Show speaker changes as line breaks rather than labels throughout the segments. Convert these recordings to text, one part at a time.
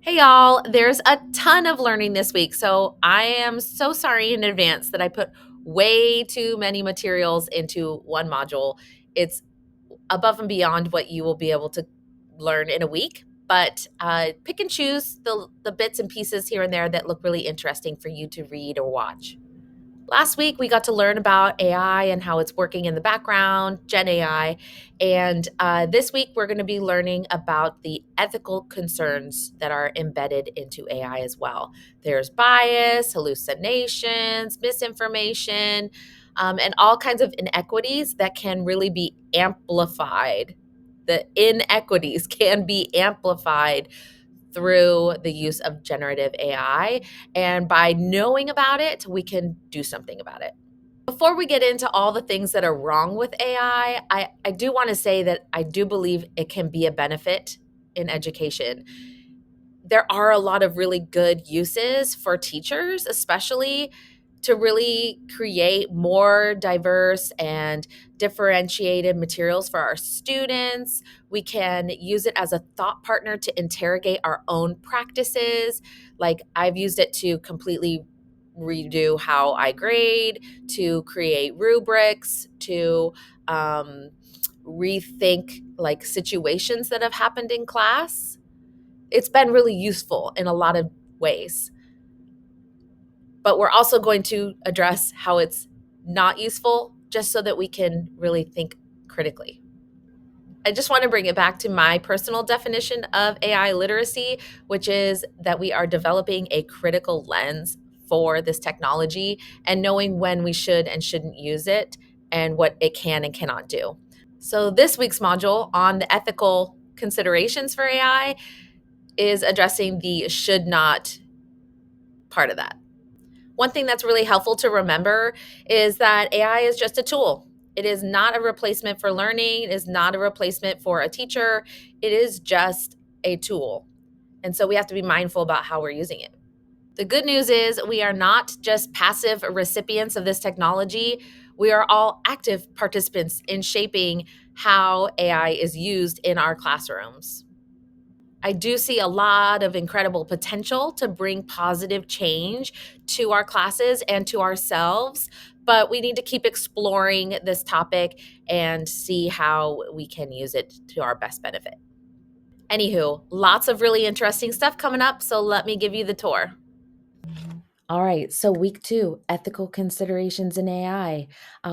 Hey y'all, there's a ton of learning this week, so I am so sorry in advance that I put way too many materials into one module. It's above and beyond what you will be able to learn in a week, but pick and choose the bits and pieces here and there that look really interesting for you to read or watch. Last week, we got to learn about AI and how it's working in the background, Gen AI. And this week, we're going to be learning about the ethical concerns that are embedded into AI as well. There's bias, hallucinations, misinformation, and all kinds of inequities that can really be amplified. The inequities can be amplified through the use of generative AI. And by knowing about it, we can do something about it. Before we get into all the things that are wrong with AI, I do want to say that I do believe it can be a benefit in education. There are a lot of really good uses for teachers, especially to really create more diverse and differentiated materials for our students. We can use it as a thought partner to interrogate our own practices. Like I've used it to completely redo how I grade, to create rubrics, to rethink like situations that have happened in class. It's been really useful in a lot of ways. But we're also going to address how it's not useful just so that we can really think critically. I just want to bring it back to my personal definition of AI literacy, which is that we are developing a critical lens for this technology and knowing when we should and shouldn't use it and what it can and cannot do. So, this week's module on the ethical considerations for AI is addressing the should not part of that. One thing that's really helpful to remember is that AI is just a tool. It is not a replacement for learning. It is not a replacement for a teacher. It is just a tool. And so we have to be mindful about how we're using it. The good news is we are not just passive recipients of this technology. We are all active participants in shaping how AI is used in our classrooms. I do see a lot of incredible potential to bring positive change to our classes and to ourselves, but we need to keep exploring this topic and see how we can use it to our best benefit. Anywho, lots of really interesting stuff coming up, so let me give you the tour. All right, so week 2, ethical considerations in AI.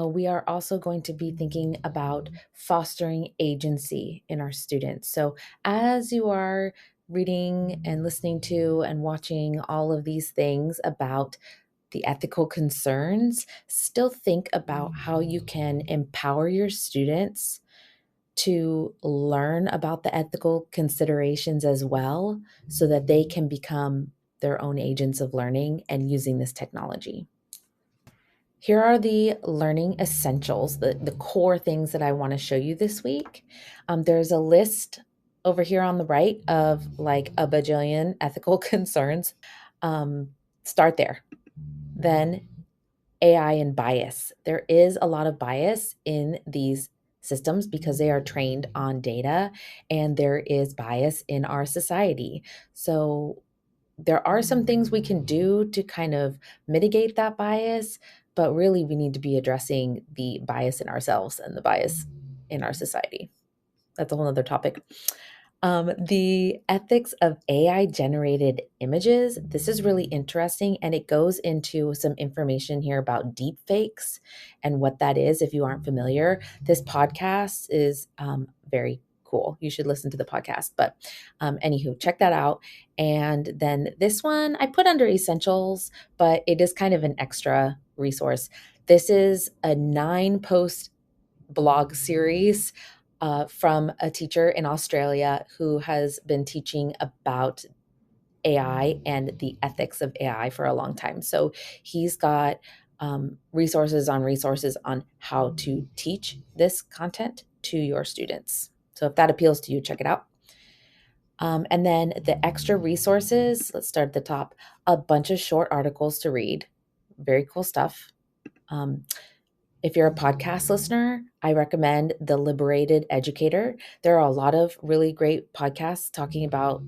We are also going to be thinking about fostering agency in our students. So, as you are reading and listening to and watching all of these things about the ethical concerns, still think about how you can empower your students to learn about the ethical considerations as well so that they can become their own agents of learning and using this technology. Here are the learning essentials, the core things that I want to show you this week. There's a list over here on the right of like a bajillion ethical concerns. Start there. Then AI and bias. There is a lot of bias in these systems because they are trained on data, and there is bias in our society. So there are some things we can do to kind of mitigate that bias, but really we need to be addressing the bias in ourselves and the bias in our society. That's a whole other topic. The ethics of AI generated images. This is really interesting, and it goes into some information here about deep fakes and what that is. If you aren't familiar, this podcast is very cool. You should listen to the podcast. But anywho, check that out. And then this one I put under essentials, but it is kind of an extra resource. This is a 9-post blog series from a teacher in Australia who has been teaching about AI and the ethics of AI for a long time. So he's got resources on how to teach this content to your students. So if that appeals to you, check it out. And then the extra resources, let's start at the top, a bunch of short articles to read. Very cool stuff. If you're a podcast listener, I recommend The Liberated Educator. There are a lot of really great podcasts talking about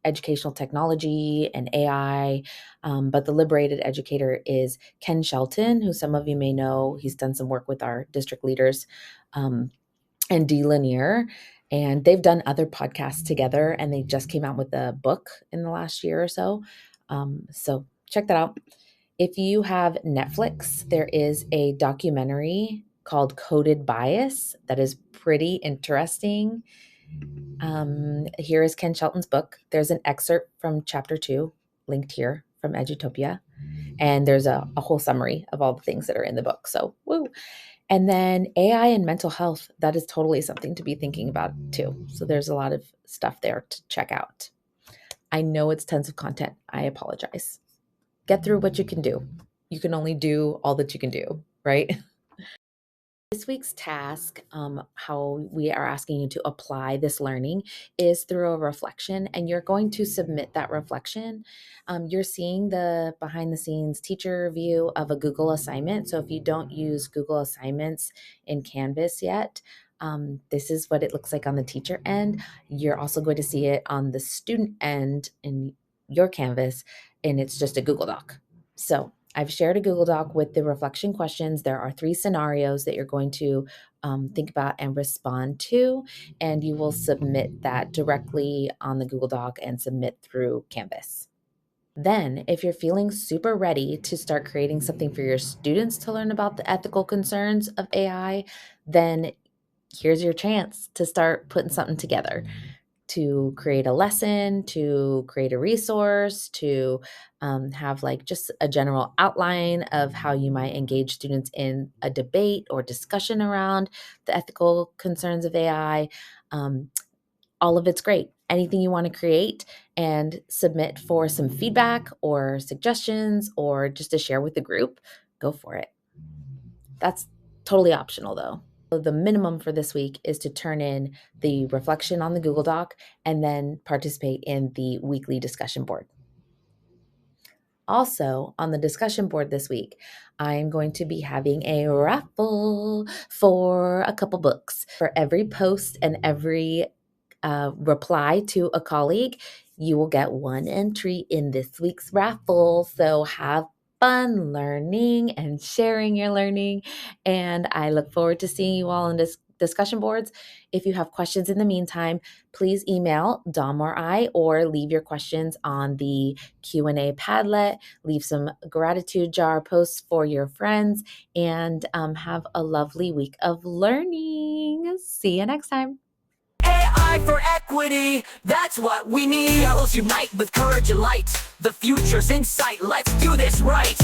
educational technology and AI. But the liberated educator is Ken Shelton, who some of you may know. He's done some work with our district leaders, and Dee Lanier. And they've done other podcasts together, and they just came out with a book in the last year or so. So check that out. If you have Netflix, there is a documentary called Coded Bias that is pretty interesting. Here is Ken Shelton's book. There's an excerpt from chapter 2 linked here from Edutopia. And there's a whole summary of all the things that are in the book. So, woo. And then AI and mental health, that is totally something to be thinking about too. So there's a lot of stuff there to check out. I know it's tons of content. I apologize. Get through what you can do. You can only do all that you can do, right? This week's task, how we are asking you to apply this learning, is through a reflection, and you're going to submit that reflection. You're seeing the behind the scenes teacher view of a Google assignment. So if you don't use Google Assignments in Canvas yet, this is what it looks like on the teacher end. You're also going to see it on the student end in your Canvas, and it's just a Google Doc. So I've shared a Google Doc with the reflection questions. There are 3 scenarios that you're going to think about and respond to, and you will submit that directly on the Google Doc and submit through Canvas. Then, if you're feeling super ready to start creating something for your students to learn about the ethical concerns of AI, then here's your chance to start putting something together, to create a lesson, to create a resource, to have like just a general outline of how you might engage students in a debate or discussion around the ethical concerns of AI. All of it's great. Anything you want to create and submit for some feedback or suggestions or just to share with the group, go for it. That's totally optional though. The minimum for this week is to turn in the reflection on the Google Doc and then participate in the weekly discussion board. Also, on the discussion board this week, I'm going to be having a raffle for a couple books. For every post and every reply to a colleague, you will get 1 entry in this week's raffle. So have fun learning and sharing your learning. And I look forward to seeing you all on this discussion boards. If you have questions in the meantime, please email Dom or I, or leave your questions on the Q&A Padlet. Leave some gratitude jar posts for your friends, and have a lovely week of learning. See you next time.
AI for equity, that's what we need. Girls unite with courage and light. The future's in sight, let's do this right.